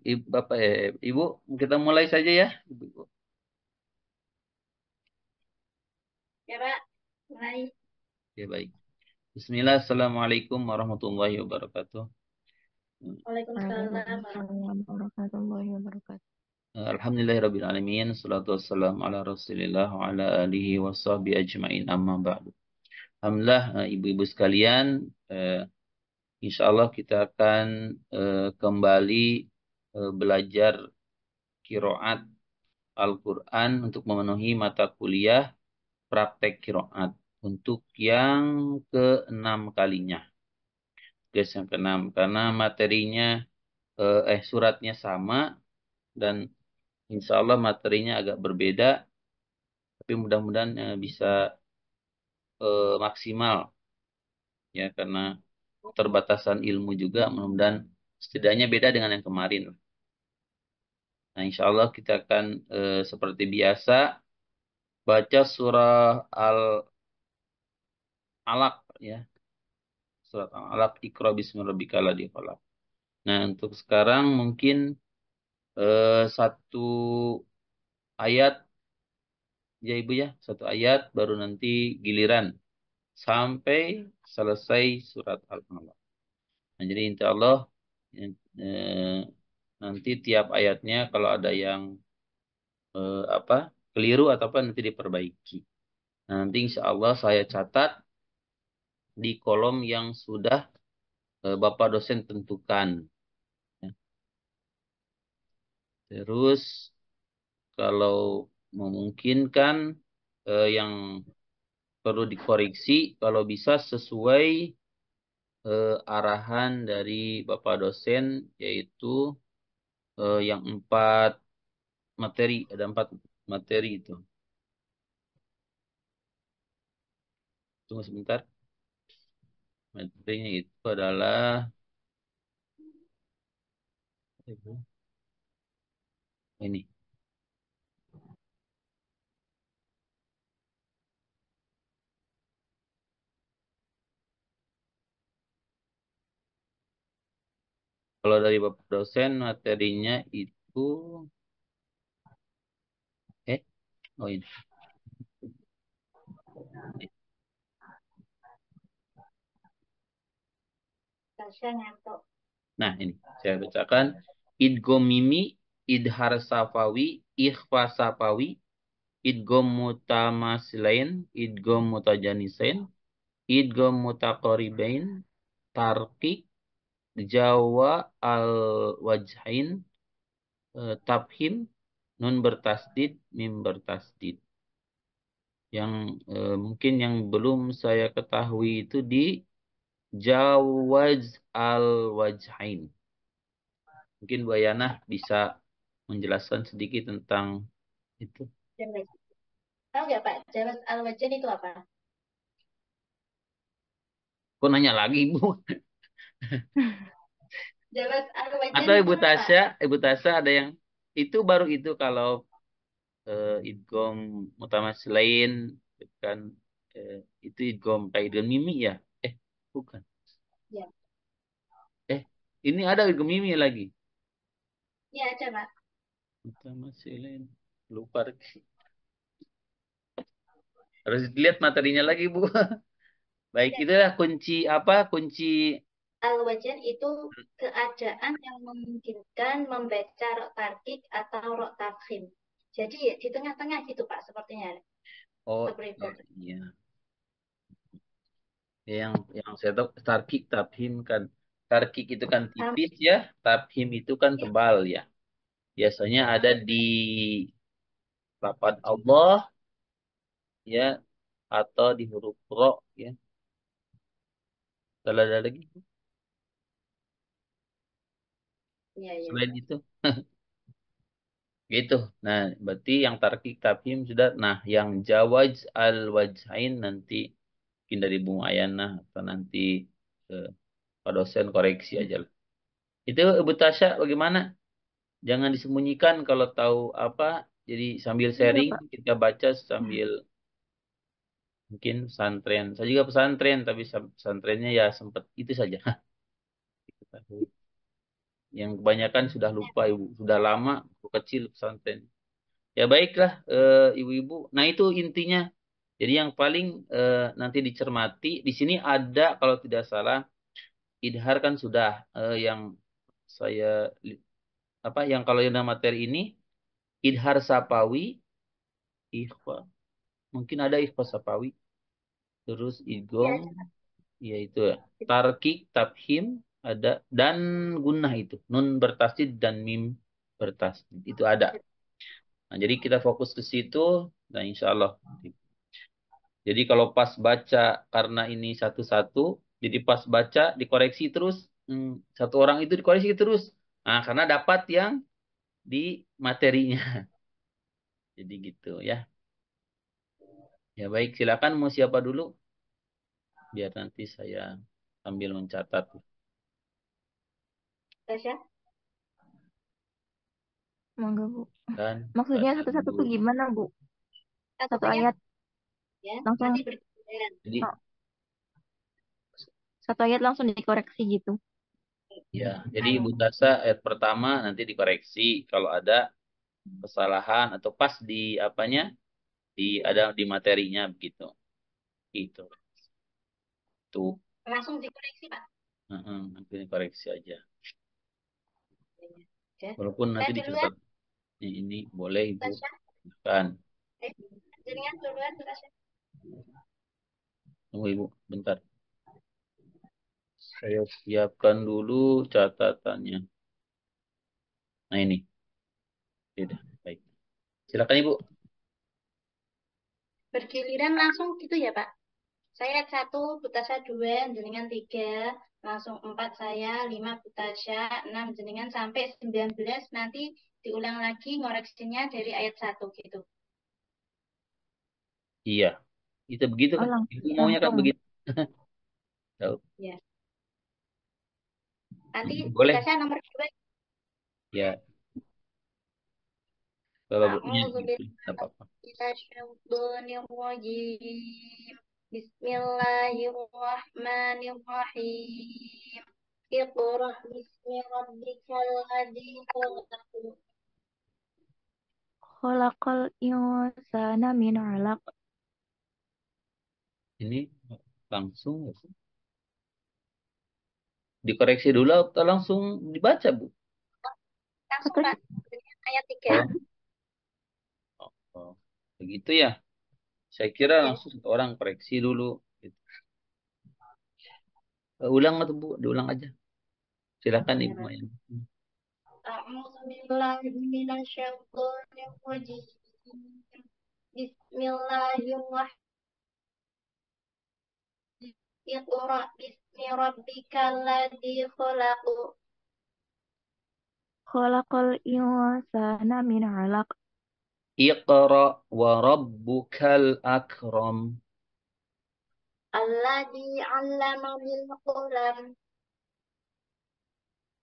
Bapak, Ibu, kita mulai saja ya. Ibu. Ya, Pak. Mulai. Oke, baik. Bismillah, Assalamualaikum warahmatullahi wabarakatuh. Waalaikumsalam Waalaikumsalam warahmatullahi wabarakatuh. Alhamdulillahirrabbilalamin. Salatu wassalamu ala rasulillah wa ala alihi wa sahbihi ajma'in amma ba'du. Alhamdulillah, ibu-ibu sekalian, insya Allah kita akan kembali belajar kiroat Al-Quran untuk memenuhi mata kuliah praktek kiroat untuk yang keenam kalinya. Guys, yang keenam karena materinya suratnya sama dan insya Allah materinya agak berbeda, tapi mudah-mudahan bisa maksimal ya karena keterbatasan ilmu juga, mudah-mudahan setidaknya beda dengan yang kemarin. Nah, insya Allah kita akan seperti biasa baca surah Al-Alaq ya, surat Al-Alaq, Iqra bismi rabbikal ladzi khalaq. Nah, untuk sekarang mungkin satu ayat ya Ibu ya, satu ayat baru nanti giliran sampai selesai surat Al-Alaq. Nah, jadi insya Allah eh, nanti tiap ayatnya kalau ada yang apa keliru atau apa nanti diperbaiki. Nah, nanti insya Allah saya catat di kolom yang sudah Bapak dosen tentukan. Ya. Terus kalau memungkinkan yang perlu dikoreksi kalau bisa sesuai arahan dari Bapak dosen yaitu yang 4 materi, ada 4 materi itu. Tunggu sebentar. Materinya itu adalah ini. Kalau dari Bapak dosen materinya itu eh oh ini. Tasya ngantuk. Nah, ini saya bacakan idgham mimi, idhar safawi, ikhfa safawi, idgham mutamasilain, idgham mutajanisain, idgham mutaqaribain, tarqiq, jawa al wajhain, tabhim, nun bertasdid, mim bertasdid. Yang mungkin yang belum saya ketahui itu di jawaz al wajhain. Mungkin Bu Yana bisa menjelaskan sedikit tentang itu. Jawaz. Tahu nggak, Pak? Jawaz al-wajan itu apa? Kok nanya lagi, Bu? Jawaz al-wajan Atau itu apa? Ibu Tasya ada yang itu baru itu kalau idgham mutamatsilain kan eh, itu idgham kayak idgham mimi ya? Eh, bukan. Ya. Eh, ini ada idgham mimi lagi. Ya, ada, Pak. Mutamatsilain. Lupa. Harus dilihat materinya lagi, Bu. Baik, Ya. itulah kunci apa? Kunci Al-wajan itu keadaan yang memungkinkan membaca rok tarkik atau rok tafkhim. Jadi di tengah-tengah gitu, Pak, sepertinya. oh Seperti itu. iya. Yang saya tahu tarkik tabhim kan. Tarkik itu kan Sama. tipis ya, tabhim itu kan Ya. tebal ya. Biasanya ada di lafaz Allah ya atau di huruf ro ya. Kalau ada lagi Ya, ya. selain itu gitu. Nah, berarti yang tarkik tabhim sudah. Nah, yang jawaz al wajhain nanti mungkin dari Bung Ayana atau nanti eh, Pak dosen koreksi aja lah. Itu Ibu Tasya bagaimana? Jangan disembunyikan kalau tahu apa. Jadi sambil Iya, sharing Pak. kita baca sambil mungkin pesantren. Saya juga pesantren tapi pesantrennya ya sempat itu saja. Yang kebanyakan sudah lupa Ibu, sudah lama waktu kecil pesantren. Ya baiklah ibu-ibu. Nah itu intinya. Jadi yang paling nanti dicermati di sini ada kalau tidak salah idhar kan sudah yang saya apa yang kalau yang dalam materi ini idhar sapawi, ikhfa, mungkin ada ikhfa sapawi, terus Ya, idgham, yaitu ya, tarkik, tafhim ada dan gunnah itu nun bertasdid dan mim bertasdid itu ada. Nah, jadi kita fokus ke situ dan insya Allah. Jadi kalau pas baca karena ini satu-satu, jadi pas baca dikoreksi terus, satu orang itu dikoreksi terus. Nah, karena dapat yang di materinya. Jadi gitu ya. Ya baik, silakan mau siapa dulu biar nanti saya sambil mencatat Tasya. Monggo, Bu. dan Maksudnya baca satu-satu tuh dulu. gimana, Bu? Satu Satu-satunya ayat ya, nanti langsung, berkejaran. Jadi oh, satu ayat langsung dikoreksi gitu. ya, jadi Anu, Ibu Tasa ayat pertama nanti dikoreksi kalau ada kesalahan atau pas di apanya di ada di materinya begitu. Itu. Tuh. langsung dikoreksi, Pak. Nanti dikoreksi aja. Ya. Walaupun nanti Saya duluan, dicatat ini boleh Ibu. Tasya. Kan. Eh, Jenengan duluan, Tasya. Tunggu Ibu, bentar. Saya siapkan dulu catatannya. Nah ini. Sudah, baik. Silakan Ibu. Bergiliran langsung gitu ya, Pak. Saya satu, Butasya dua, jenengan tiga, langsung empat saya, lima Butasya, enam jenengan sampai 19 nanti diulang lagi ngoreksinya dari ayat satu gitu. Iya. Itu begitu Oh, kan? Ibu maunya kan langsung. begitu. Tahu? Ya. Nanti Boleh. Butasya nomor dua. Ya, kalau ya, A'udzu gitu. Tidak billahi apa-apa. minasyaitonir rajim. Bismillahirrahmanirrahim. Iqra bismi rabbikal ladzi khalaq. Khalaqal insana min 'alaq. Ini langsung ya, Bu? Dikoreksi dulu atau langsung dibaca, Bu? Langsung Satu, Pak, ayat 3. Oh, oh, oh. Begitu ya. Saya kira Ya. langsung satu orang koreksi dulu. Gitu. Ulang atau Bu? Diulang aja. Silakan Ya, Ibu Pak. Mayan. A'udzu billahi minasyaitonir rajim. Bismillahirrahmanirrahim. Iqra bismi rabbikal ladzi khalaq. khalaqal insana min 'alaq. Iqra wa rabbukal akram. Alladzi 'allama bil qalam.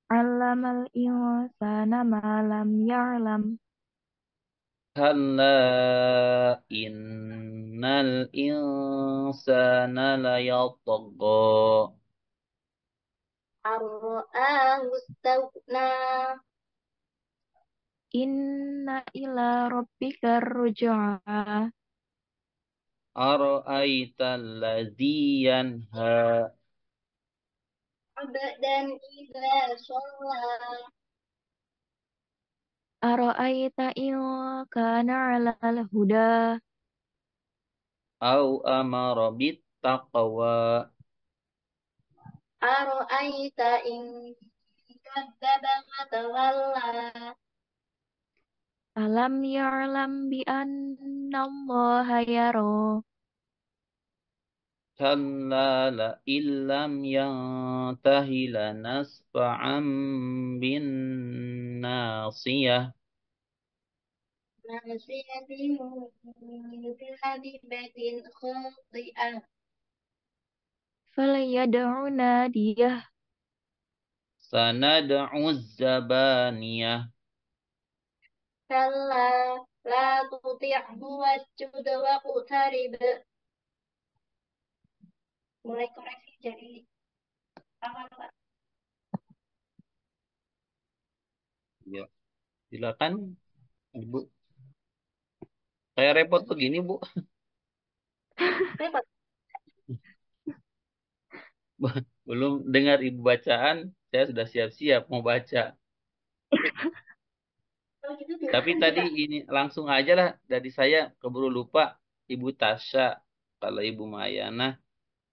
'Allamal insana ma lam ya'lam. Kalla innal insana layatgha. Ar-ra'ahu istaghna. Inna ila rabbika ruj'a. Ara'aita alladhi yanha. Abdan idza shalla. Ara'aita in kana 'alal huda. Au amara bittaqwa. Ara'aita in kadzdzaba wa tawalla. Alam ya'lam bi anna Allah yara. Kalla la illam yantahi lanasfa'an bin nasiyah. Nasiyatin kadibatin khati'ah. Falyad'u nadiyah. Sanad'u zabaniyah. Kalla la tuti'hu wasjud waqtarib. Mulai koreksi jadi awal Pak. Ya, silakan Ibu. Kayak repot begini, Bu. Repot. Belum dengar Ibu bacaan, saya sudah siap-siap mau baca. Kalau gitu Tapi silakan tadi coba. ini langsung aja lah dari saya keburu lupa. Ibu Tasya, kalau Ibu Mayana,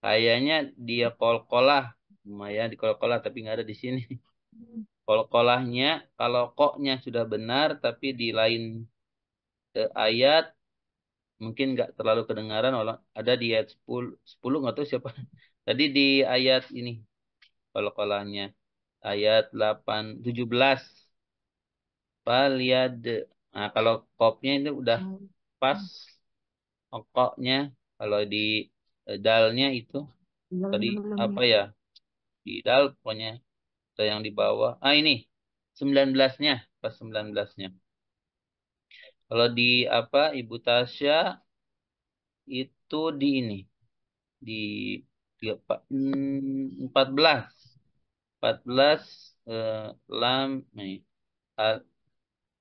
kayaknya dia kol-kolah. Maya di kol-kolah tapi nggak ada di sini. Kol-kolahnya, kalau koknya sudah benar, tapi di lain ayat, mungkin nggak terlalu kedengaran. Ada di ayat 10, 10 nggak tahu siapa. Tadi di ayat ini, kol-kolahnya. Ayat 8, 17. Faliyad. Nah, kalau kopnya itu udah pas. Pokoknya kalau di dalnya itu tadi Belum apa ya. ya? Di dal pokoknya ada yang di bawah. Ah ini 19-nya, pas 19-nya. Kalau di apa Ibu Tasya itu di ini di 14. 14 lam nih. Al-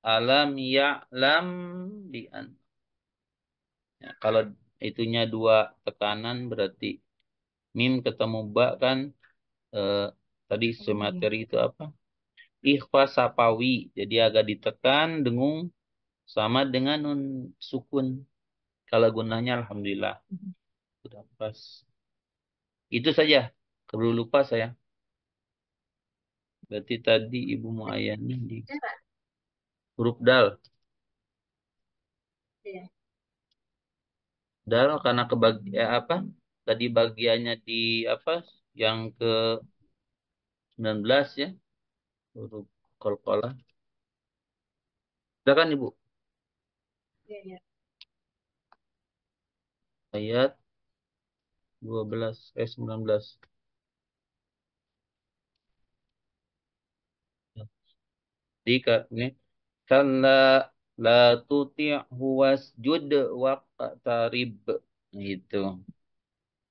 Alam ya'lam di ya, kalau itunya dua tekanan berarti mim ketemu ba kan eh, tadi Iya. semateri itu apa? Ikhfa sapawi. Jadi agak ditekan, dengung sama dengan nun sukun. Kalau gunanya alhamdulillah sudah pas. Itu saja. Perlu lupa saya. Berarti tadi Ibu Muayani di Ya, Pak. huruf dal. Ya. Dal karena apa? Tadi bagiannya di apa? Yang ke 19 ya. Huruf qalqalah. Silakan Ibu. Ya, ya. Ayat 12 19. Di ini kalla la tuti'hu wasjud waqtarib. Gitu.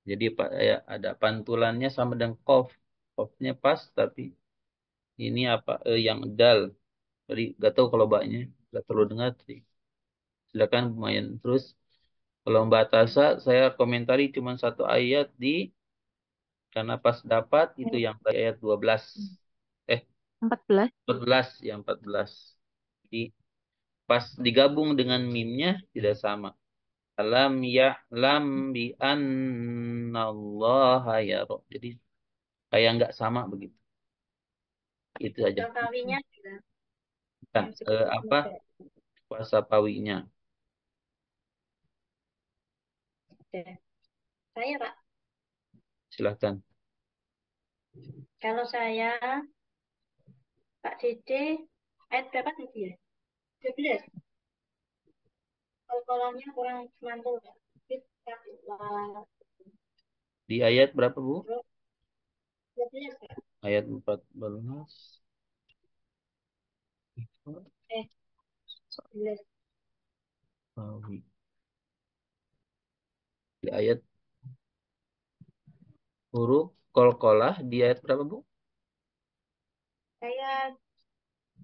Jadi Pak ya, ada pantulannya sama dengan qaf. Qafnya pas tapi ini apa yang dal. Jadi gak tahu kalau mbaknya gak terlalu dengar. Jadi, silakan lumayan. Terus kalau Mbak Tasa saya komentari cuma satu ayat di karena pas dapat itu yang tadi ayat 12. Eh 14. 14 ya 14. Jadi pas digabung dengan mimnya tidak sama. Alam ya'lam bi annallaha yara. Jadi kayak nggak sama begitu. Itu aja. Safawinya juga Nah, yang sedikit apa muda. puasa pawinya? Ya. Saya, Pak. Silahkan. Kalau saya, Pak Dede, ayat berapa tadi ya? 12. Kalau kolomnya kurang mantul, Pak. Bismillah. Di ayat berapa, Bu? Terus 12, Pak. Ayat 14. Eh, 11. Pawi. Di ayat huruf kolkolah di ayat berapa, Bu? Saya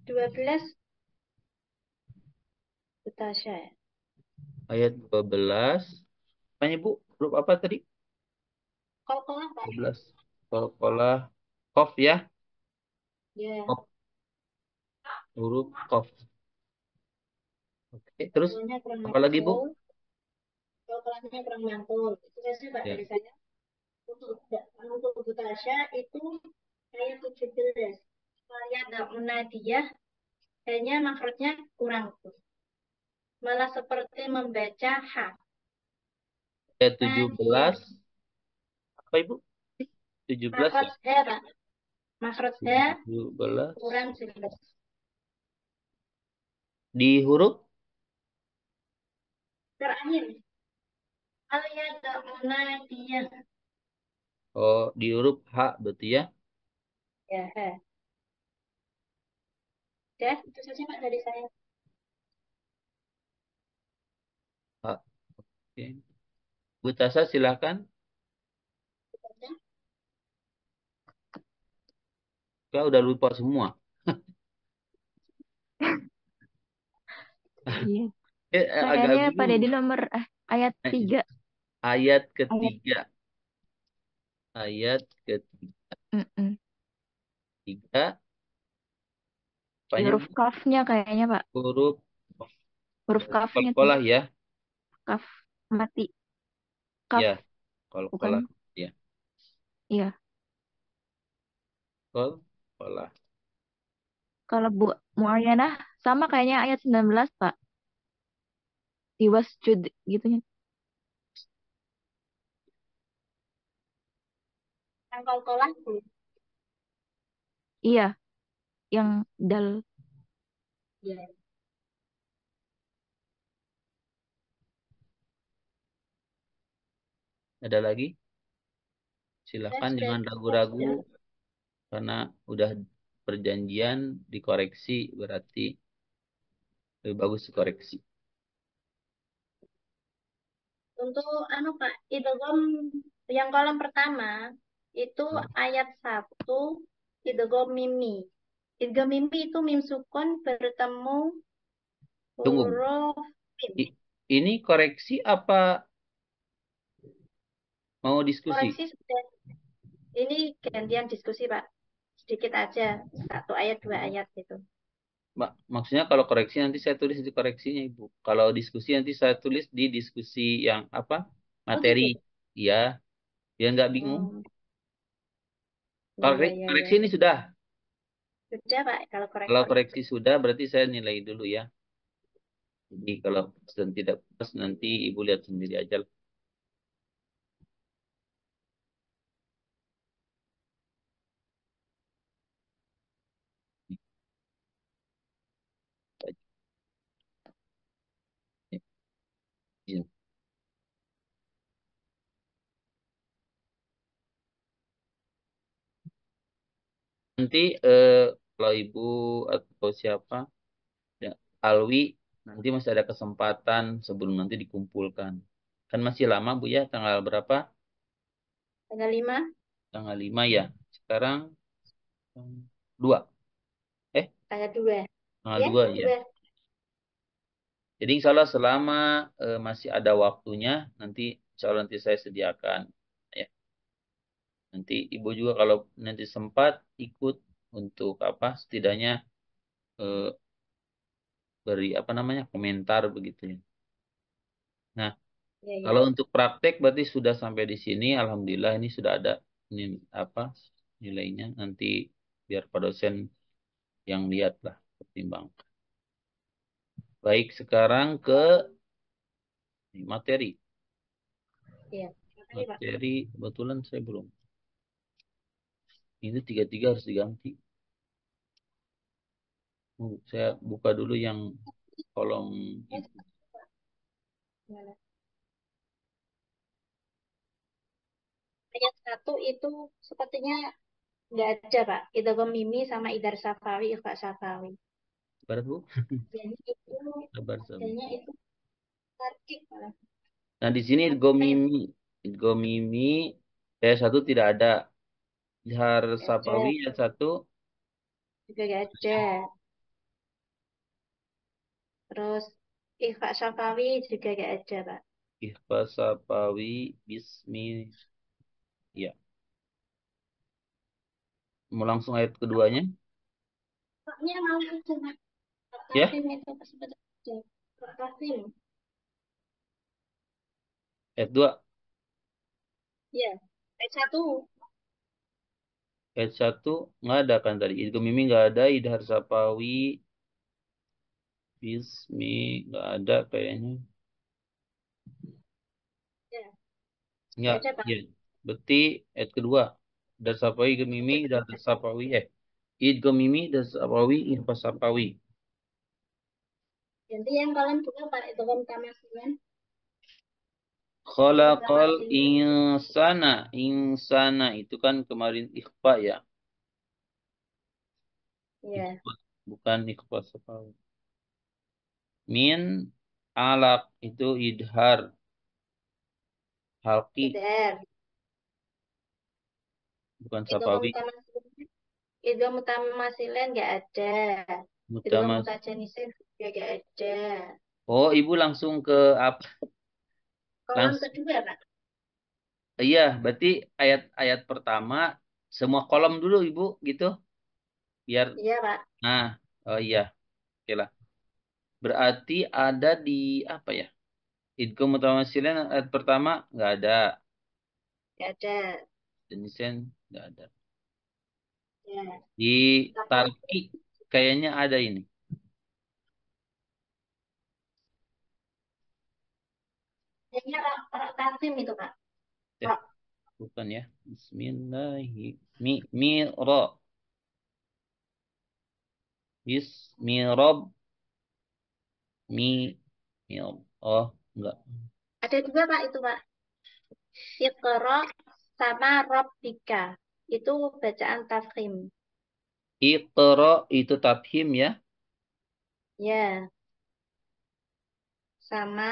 12 Tasya ya. Ayat 12. Tanya, Bu, huruf apa tadi? Kalau kolom, Pak. 12. Kolkolah kof ya. Ya. Kof. Huruf kof. Oke, terus Kolomnya kurang apa lagi, Bu? mantul. Kalau kolomnya kurang mantul. Itu saja, Pak, Ya. dari saya. Untuk Ibu Tasya itu ayat 17. Saya ada munadiyah, hanya makrotnya kurang. Malah seperti membaca ha. Ayat Maniyah. 17. Apa, Ibu? 17 Makrot ya? ha, Pak. Makrot ha 17. kurang jelas. Di huruf? Terakhir, saya ada munadiyah. Oh, di huruf H berarti ya. Ya, ha. Ya, itu saja, Pak, dari saya. H. Oke. Bu Tasa silakan. Kita udah lupa semua. Iya. Agak Kayaknya pada bingung. di nomor ayat Eh, 3. Ayat Ayat ketiga. Ayat mm-mm. ketiga. Di Apanya? huruf kafnya kayaknya, Pak. Huruf Huruf kafnya tuh. kol-kolah ya. Kaf mati. Ya, Kaf, kol-kolah. bukan? Ya, Iya. kol-kolah. Kalau Bu Muayyanah sama kayaknya ayat 19, Pak. Di wasjud gitu ya. Yang kol-kolah Bu. Iya, yang dal. Ya. Ada lagi? Sudah, Silahkan sudah, jangan sudah, ragu-ragu sudah. karena udah perjanjian dikoreksi berarti lebih bagus dikoreksi. Untuk anu Pak, idgham yang kolom pertama itu Hmm. ayat 1 idgham mimi. Idgham mimi itu mim sukun bertemu Tunggu. huruf mim. I- ini koreksi apa mau diskusi? Koreksi sudah. Ini gantian diskusi Pak. Sedikit aja, satu ayat dua ayat gitu. Maksudnya kalau koreksi nanti saya tulis di koreksinya, Ibu. Kalau diskusi nanti saya tulis di diskusi yang apa? Oh Materi. gitu. Ya, biar nggak bingung. Hmm. Ya, Kalau ya, ya, koreksi ya. ini sudah. Sudah Pak, kalau Kalau koreksi. koreksi sudah berarti saya nilai dulu ya. Jadi kalau sedang tidak pas nanti Ibu lihat sendiri aja lah. Nanti kalau Ibu atau siapa ya, Alwi nanti masih ada kesempatan sebelum nanti dikumpulkan. Kan masih lama Bu ya, tanggal berapa? Tanggal 5, Tanggal 5 ya. Sekarang 2. Eh, tanggal 2. tanggal Ya, 2 ya. 2. Jadi insya Allah selama masih ada waktunya, nanti insya Allah nanti saya sediakan. Ya, nanti Ibu juga kalau nanti sempat ikut untuk apa, setidaknya eh, beri apa namanya komentar begitu ya. Nah, Ya, ya. kalau untuk praktek berarti sudah sampai di sini. Alhamdulillah ini sudah ada ini apa nilainya. Nanti biar Pak dosen yang lihat lah pertimbang. Baik, sekarang ke materi. Iya. Makasih, Pak. Materi kebetulan saya belum. Ini tiga-tiga harus diganti. Saya buka dulu yang kolom Yes, itu. gimana? Ayat 1 itu sepertinya nggak ada, Pak. Idgham mimi sama idhar safawi, ikhfa safawi. Barat Bu? Jadi itu Sabar, sabar. adanya itu tarkik malah. Nah, di sini Ayat Idgomimi satu tidak ada. Jahar nggak Sapawi ada, ayat 1. juga nggak ada. Terus ikhfa safawi juga nggak ada, Pak. Ihfa Sapawi Bismi. Ya. Mau langsung ayat keduanya. Paknya mau itu, Pak. Pak Ya, Kasim itu sebenarnya. Pak Kasim. ayat 2. Ya. Ayat 1. Ayat 1 nggak ada kan tadi. Idgomimi nggak ada. Idhar Sapawi Bismi nggak ada kayaknya. Ya. Nggak Nggak. ada, Pak. Ya. Berarti ayat kedua. Idhar Sapawi Idgomimi Idhar Sapawi. Idgomimi Idhar Sapawi Ihfa Sapawi. Ganti yang kalian punya, Pak. Itu kan tamasilan. Itu Khalaqal tamasilan. insana. Insana itu kan kemarin ikhfa ya. Ya. Ikhfa. Bukan ikhfa sapawi. Min alaq itu idhar halqi IDR. bukan Itu sapawi. mutamasilin. Itu mutamasilan nggak ada. Itu kan Mutamas mutajanisin. Ya nggak ada. Oh, Ibu langsung ke apa? Kolom Langsung. kedua, Pak. Iya, berarti ayat-ayat pertama semua kolom dulu Ibu gitu. Biar Iya, Pak. nah, oh iya, oke lah. Berarti ada di apa ya? Idgham mutawasilin ayat pertama nggak ada. Nggak ada. Denisen nggak ada. Ya. Di Tapi Tarki kayaknya ada ini. kayaknya rak takvim itu, Pak. Eh, Rak. bukan ya. Bismillahirrahmanirrahim. Mi ro. Bismirob mi mi oh enggak. Ada dua, Pak, itu, Pak. Iqra sama Rabbika. Itu bacaan tafkhim. Iqra itu tafhim ya. Ya, sama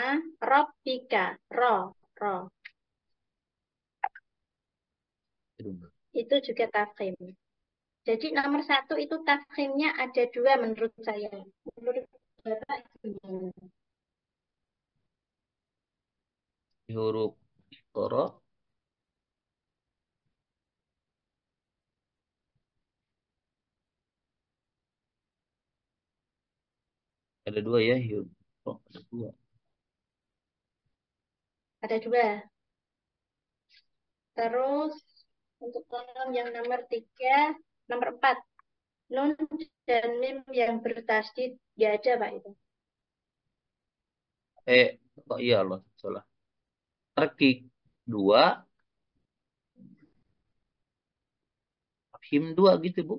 Rabbika. Ro. Aduh. Itu juga tafkhim. Jadi nomor satu itu tafkhimnya ada dua menurut saya. Menurut Bapak gimana? Huruf Iqra ada dua ya. Huruf Iqra ada dua. Ada dua. Terus untuk kolom yang nomor tiga, nomor empat. Nun dan mim yang bertasdid ya ada, Pak, itu. Oh iya Allah salah. Tarkik dua, tafhim dua gitu Bu.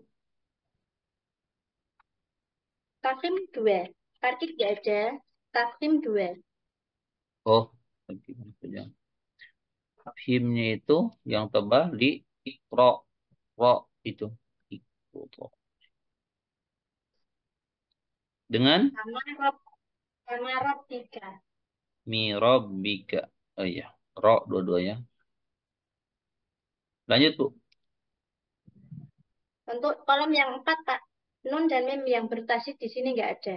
Tafkhim dua. Tarkib ya ada. Tafkhim dua. Oh, tarkik saja. Tafhimnya itu yang tebal di Iqra. Ro itu. Iqra. Dengan Sama Rob tiga. Mirabbika. Oh iya, ro dua-duanya. Lanjut, Bu. Untuk kolom yang empat, Pak. Nun dan mim yang bertasdid di sini nggak ada.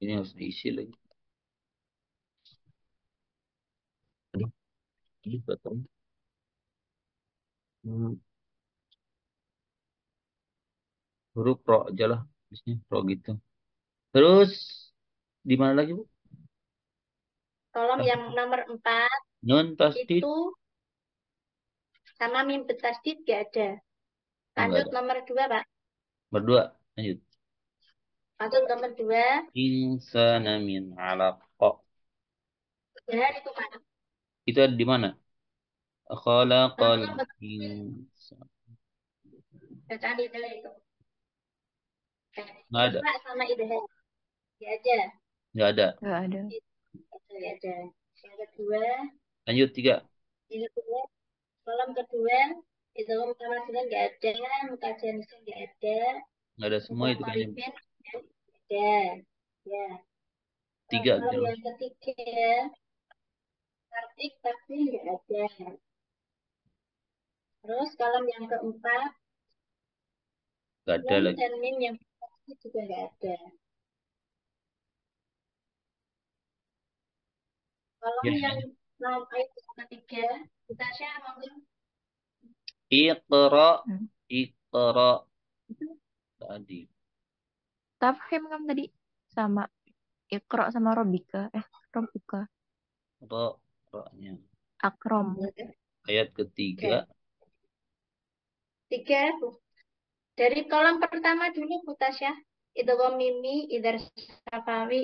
Ini harus diisi lagi. Aduh, ini betul. Hmm, huruf ro aja lah. Biasanya ro gitu. Terus, di mana lagi, Bu? Kolom yang nomor empat Nun tasdid. itu sama mim bertasdid nggak ada. Oh, nggak Lanjut ada. nomor dua, Pak. Berdua. Lanjut. Lanjut nomor dua. Insana min alaq. Ya, itu, Pak. Itu ada di mana? Khalaqal Nomor insan. bacaan idhar itu. Nggak ada. Ikhfa sama idhar. Ya ada. Nggak ada. Nggak ada. Itu ya ada. Yang kedua, Lanjut, tiga. yang kedua, kolom kedua, itu utama sudah nggak ada, muka jenisnya nggak ada, Nggak ada semua muka itu kayaknya. koribin ada. Ya. Nah, Tiga kolom gitu. yang ketiga, artik tapi nggak ada. Terus kolom yang keempat, Nggak ada nun lagi. dan mim yang pasti juga nggak ada. Kolom Ya, yang lanjut. nomor ayat ketiga, kita share mungkin Iqra. Hmm. Iqra. itu Tadi. Tafhim kan tadi sama Iqra sama Robika. Robuka. Ro. Ro-nya. Akrom. Ayat ketiga. tiga. Tiga, dari kolom pertama dulu, Bu Tasya. Itu mimi, idar safawi,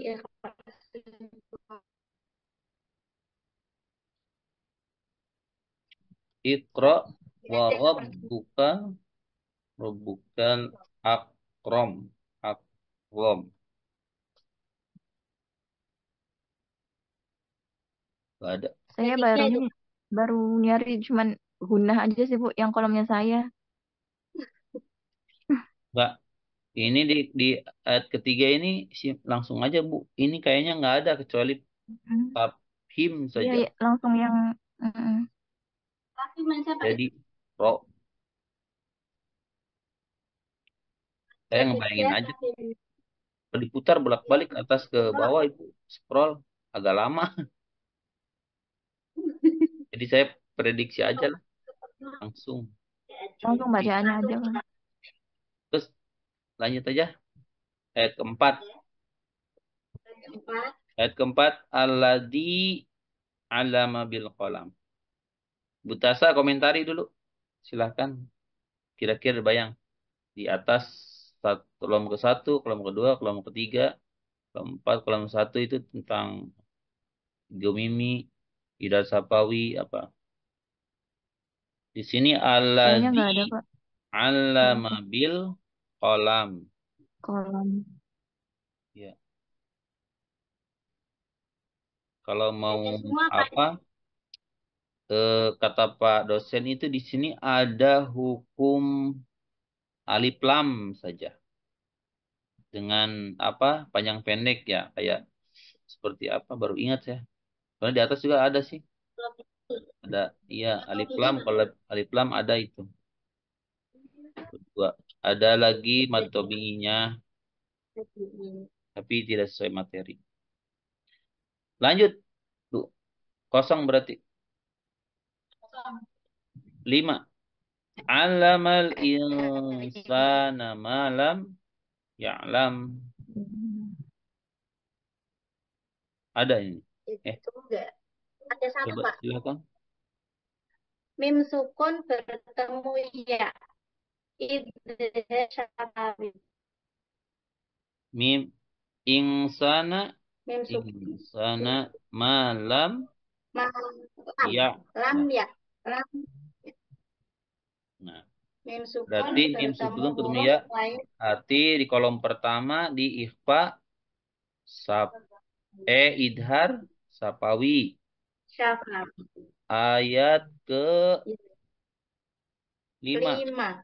Iqra wa yang seperti rabbuka rabbukal akram. Akram. Gak ada. Saya tiga itu. baru nyari cuman Gunah aja sih Bu yang kolomnya saya. Gak. Ini di ayat ketiga ini langsung aja Bu. Ini kayaknya nggak ada kecuali Hmm. tafhim Iya, saja. iya, langsung yang Tapi masa Pak itu Jadi ro. Saya ngebayangin aja. Kalau diputar bolak-balik atas ke bawah itu scroll agak lama. Jadi saya prediksi aja lah langsung. Langsung bacaannya aja kan. Terus lanjut aja. Ayat keempat. Ayat keempat. Alladzi alama bil qalam. Butasa komentari dulu. Silahkan. Kira-kira bayang. Di atas kelompok ke satu, kelompok kedua, kelompok ketiga, keempat, kelompok satu itu tentang Gemimi, Ida Sapawi, apa. Di sini Kayaknya alladzi nggak ada, Pak. alama Kenapa? bil qalam. Kolam. Ya. Kalau mau Ada semua, Pak. apa? Kata Pak dosen itu di sini ada hukum alif lam saja dengan apa panjang pendek ya kayak seperti apa baru ingat saya. Soalnya di atas juga ada sih. Ada iya alif lam kalau alif lam ada itu. Dua. Ada lagi mad tabi'inya tapi tidak sesuai materi. Lanjut. Tuh, kosong berarti. 5. Alamal insana malam ya'lam. Ada ini. Itu enggak. Ada satu, Coba Pak. silakan. Mim sukun bertemu ya. Idza syafawi. Mim insana Mim sukun. insana malam Lam. ya. Lam Nah, ya. Lam. nah, Mim sukun berarti mim bertemu sukun ketemu huruf ya. lain Arti di kolom pertama di ikhfa sap idhar sapawi. syafawi. Ayat ke 5. 5.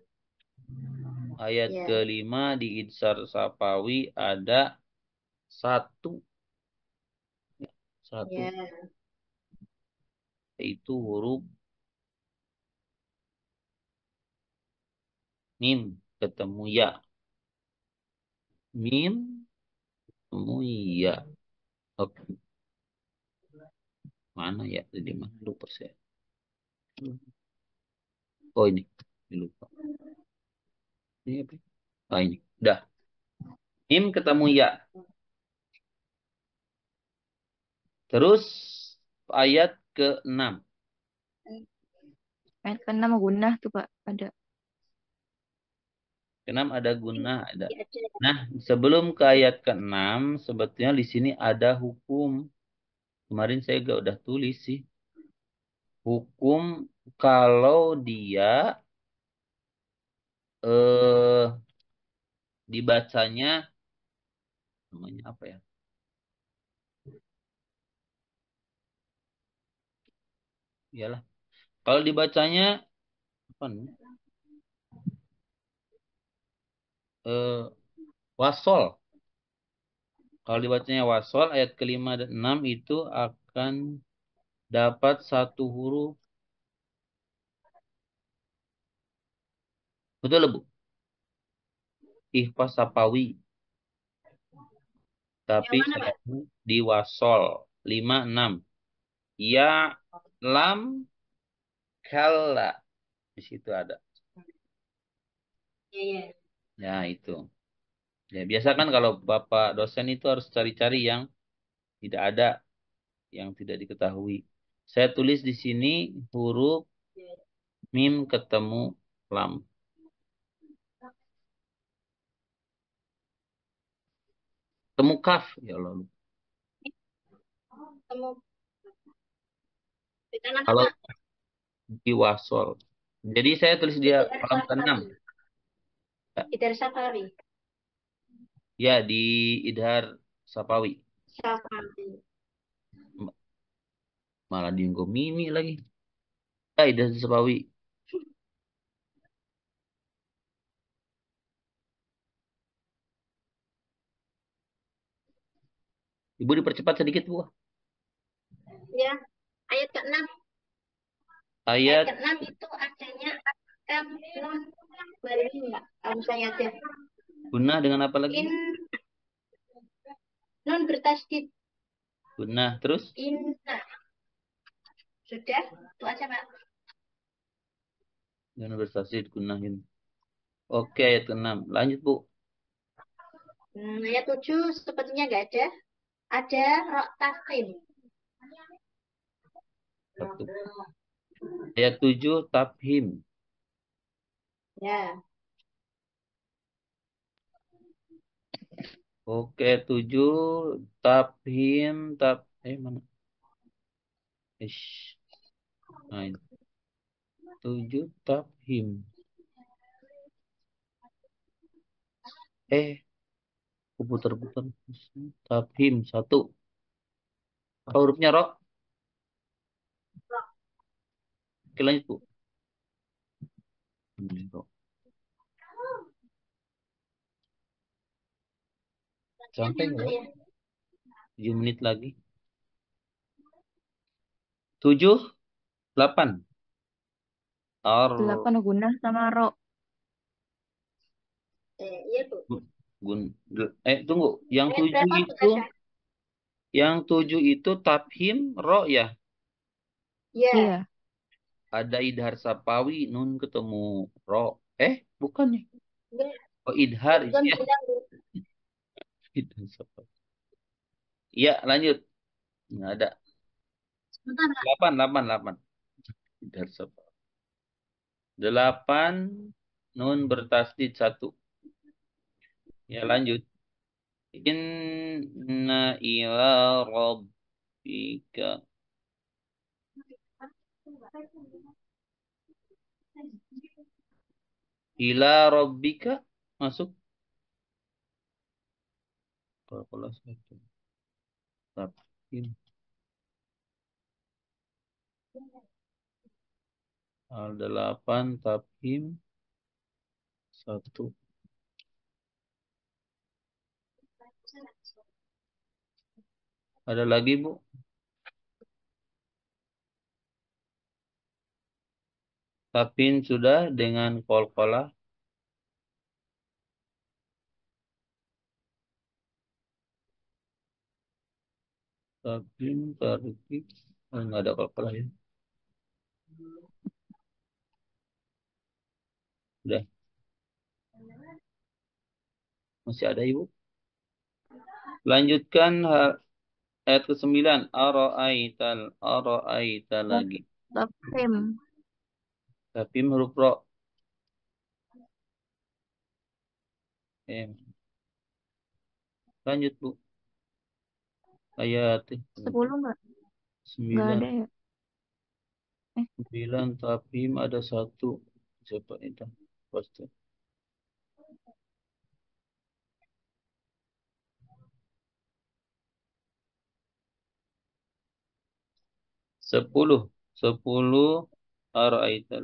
Ayat Ya. kelima di idhar sapawi ada satu. Satu Ya. yaitu huruf mim ketemu ya. Mim ketemu ya. Oke. Mana ya? Jadi mana lupa saya. Oh ini. Ini lupa. Ini apa? Ah ini. Dah. Mim ketemu ya. Terus ayat ke-6. Ayat ke-6 gunah tuh, Pak. Ada. Ke-6 ada guna ada. Ya, ada. Nah, sebelum ke ayat ke-6 sebetulnya di sini ada hukum. Kemarin saya gak udah tulis sih. Hukum kalau dia eh dibacanya namanya apa ya? Iyalah. Kalau dibacanya apa namanya? Eh wasol. Kalau dibacanya wasol ayat kelima dan 6 itu akan dapat satu huruf. Betul, Bu? Ihfa sapawi. Yang Tapi mana, saya Pak? di wasol 5 6. Ya lam kalla. Di situ ada. Ya, ya. Ya itu. Ya biasa kan kalau Bapak dosen itu harus cari-cari yang tidak ada, yang tidak diketahui. Saya tulis di sini huruf mim ketemu lam. Temu kaf ya Allah. Kamu di mana, Kalau Pak? di wasol. Jadi saya tulis dia Idar kolam ke-6. Safari. Ya, Idar Safari. ya, di Idhar Sapawi. Safari. Malah di Mimi lagi. Ya, Idhar Sapawi. Ibu dipercepat sedikit, Bu. Ya. Ayat ke-6. Ayat Ayat ke-6 itu adanya akam non baru enggak? Harus saya aja. Gunnah dengan apa lagi? In nun bertasydid. Gunnah. Terus? Inna. Sudah? Itu aja, Pak. Gunnah bertasydid gunnahin. Oke, ayat ke-6. Lanjut, Bu. Ayat 7 sepertinya nggak ada. Ada rok tafkhim. Satu. Ayat 7, tafhim. Ya. Oke, 7, tafhim, mana? Ish. Nah, 7, tafhim. Putar-putar. Tafhim, 1. Apa hurufnya, Ro? Oke, lanjut, Bu. Ro. Sampai nggak, Ngantuk Ro? ya. 7 menit lagi. 7, 8. 8 Gunnah sama Ro. Iya, Bu. Tunggu. Yang Ayat 7 berapa, Bu itu, Tasya? tafhim, Ro ya. Ya. Iya. Ada idhar sapawi, nun ketemu Ro. Bukan nih. Ya. Oh, idhar. Belum Ya, bilang, Bu. idhar sapawi. Iya, lanjut. Nggak ada. Sebentar, Pak. 8, 8, 8. Idhar sapawi. 8, nun bertasdid 1. Ya, lanjut. Inna ila rabbika. Ila rabbika. Masuk. Kalau 1. Tafhim. Al 8, tafhim 1. Ada lagi, Bu? Tafhim sudah dengan qalqalah. Tafhim, tarkib. Nggak ada qalqalah ya. Udah. Masih ada, Ibu? Lanjutkan ayat ke-9. Ara'aita lagi. Tafhim. Tafhim huruf ro. Lanjut, Bu. Ayat 10 nggak? Nggak 9. ada ya? 9, tafhim ada 1. Siapa itu? Pasti. 10. 10, ara'aita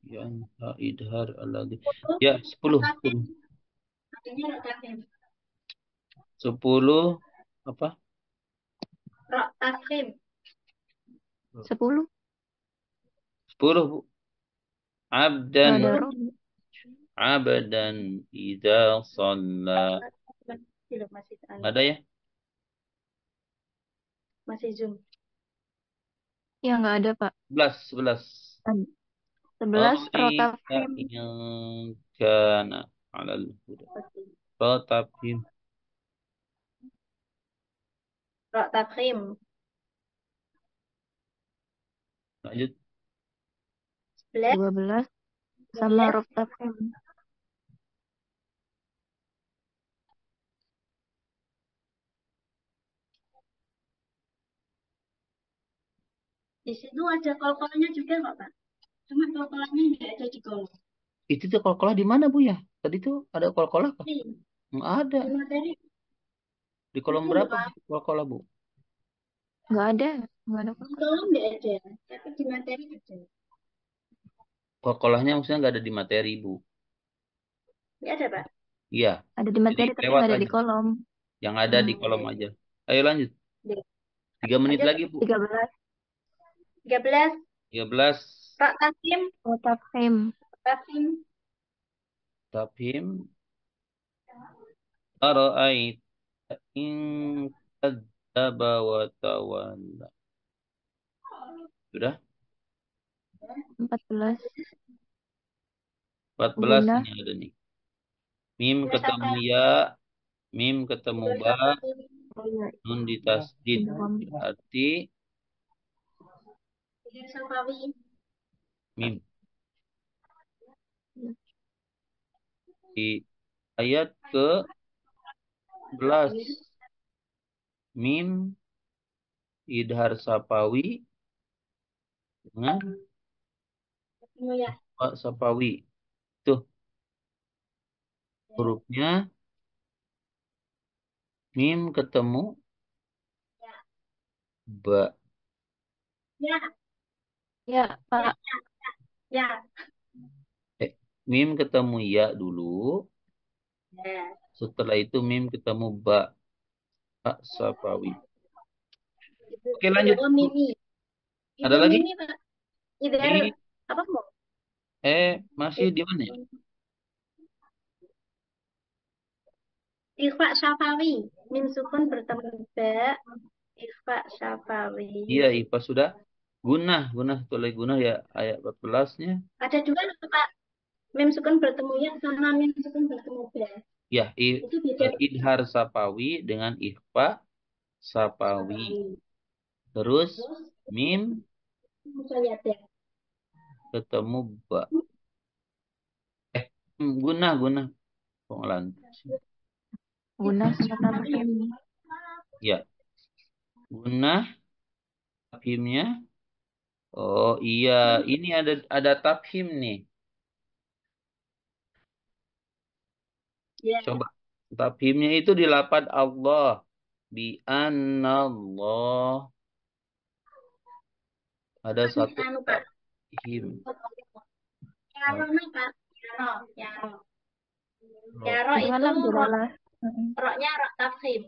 yang idhar lagi. Ya, 10. Tafkhim. 10. Artinya rok tafkhim. 10 apa? Rok tafkhim. 10 10, Bu. nggak Abdan ada Ro. abdan idza shalla. Masih, Ada ya? masih zoom. Ya nggak ada Pak. 11, 11. 11 Ro Ara'aita tafhim. in kana 'alal huda. Ra tafhim. Rok tafkhim. Lanjut. 11, 12 sama 12. Ro tafhim. Di situ ada kol-kolnya juga nggak, Pak? Cuma kol-kolnya nggak ada di kolom. Itu tuh kol-kolah di mana, Bu ya? Tadi tuh ada kol-kolah kah? Di, Nggak ada. di materi Di kolom ada loh, berapa Pak. kol-kolah, Bu? Nggak ada. Nggak ada Di Pak. kolom nggak ada, tapi di materi ada. Kol-kolahnya maksudnya nggak ada di materi, Bu. Nggak ada, Pak. Iya. Ada di Jadi materi tapi lewat nggak ada di aja. kolom. Yang ada di kolom Oke. aja. Ayo lanjut. Oke. 3 menit Lanjut. lagi, Bu. 13 13. 13, Rok tafkhim. Ro tafhim. Tafkhim. Tafhim. Ara'aita in kadzdzaba wa tawalla. Sudah? 14. 14 Guna. ini ada nih. Mim Ya ketemu Safawi. ya, mim ketemu Ya ba, Safawi. Oh iya. nun ditasdid. Guna kami. Berarti Ya Safawi. mim. Di ayat ke-11 mim idhar sapawi dengan Ketemu ya. Pak sapawi. Tuh hurufnya mim ketemu ba. Ya. Ya, Ya. Pak. Ya. Mim ketemu ya dulu. Ya. Setelah itu mim ketemu ba. Pak sapawi. Oke lanjut. Oh, Mimi. Ada Itu lagi? Mimi, Pak. Idar Di apa mau? masih di mana ya? Ikhfa Syafawi. Mim sukun bertemu ba. Ikhfa Syafawi. Iya, IPA sudah. Gunah tulis gunah ya ayat 14-nya. Ada dua loh, Pak. Mim sukun bertemu ya sama mim sukun bertemu ba. Ya, Itu beda idhar sapawi dengan ikhfa sapawi. Syafawi. Terus Terus mim musayyadah. ketemu ba. Gunah. Pengulangan. Guna sama tafhim. Ya, gunah tafhimnya. Oh iya, ini ada tafhim nih. Ya. Coba tafhimnya itu di lafad Allah. Bi anallah. Ada satu Anu, Pak. tafhim. Yaro nih, Pak. Yaro. Yaro. Yaro Itu kan itu rok. Abdullah. Mm-mm. Roknya rok tafkhim.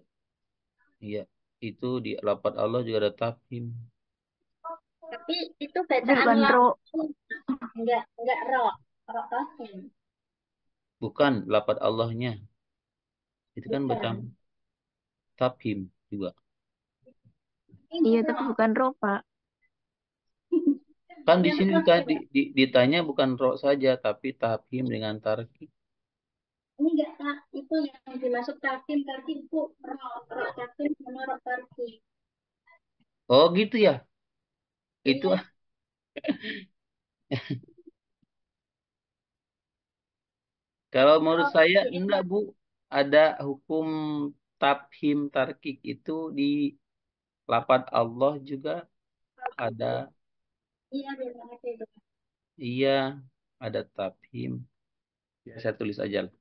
Iya, itu di lafad Allah juga ada tafhim. Tapi itu Tapi bacaan bukan ro. langsung. Enggak rok. Rok tafkhim. Bukan lafad Allahnya. Itu kan Bukan. bacaan tafhim juga. Ini Iya, tapi rok. bukan ro, Pak. Kan di Yang sini rok ditanya bukan ro saja, tapi tafhim dengan tarkib. ini enggak, Pak. Itu yang dimaksud tafkhim. Tafkhim itu rok. Rok tafkhim sama rok tafkhim. Oh gitu ya. Itu Iya. kalau menurut Rok. saya Jadi, enggak Bu. Ada hukum tafhim tarkik itu di lafad Allah juga ada. iya, biar ngerti itu. Iya, ada tafhim. Ya, saya tulis aja lah.